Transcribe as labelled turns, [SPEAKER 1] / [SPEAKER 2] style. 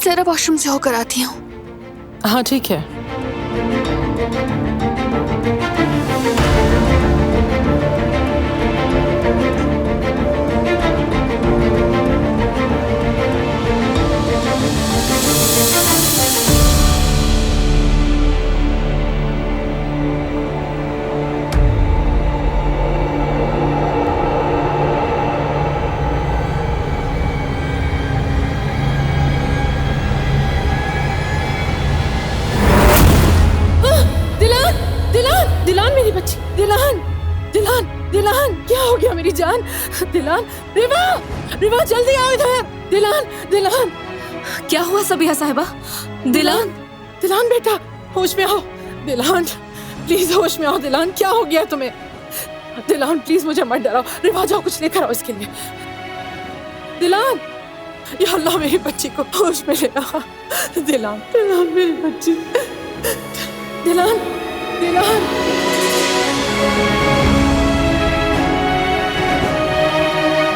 [SPEAKER 1] जरा वॉशरूम से होकर आती हूँ।
[SPEAKER 2] हाँ ठीक है। दिलान मेरी बच्ची, दिलान दिलान दिलान, क्या हो गया मेरी जान? दिलान, रिवा रिवा जल्दी आओ इधर। दिलान दिलान,
[SPEAKER 1] क्या हुआ सबिया साहिबा? दिलान
[SPEAKER 2] दिलान बेटा होश में आओ। दिलान प्लीज होश में आओ। दिलान क्या हो गया तुम्हें? दिलान प्लीज मुझे मत डराओ। रिवा जाओ कुछ लेकर आओ इसके लिए। दिलान, या अल्लाह मेरी बच्ची को होश में ले आओ। दिलान दिलान मेरी बच्ची, दिलान दिलान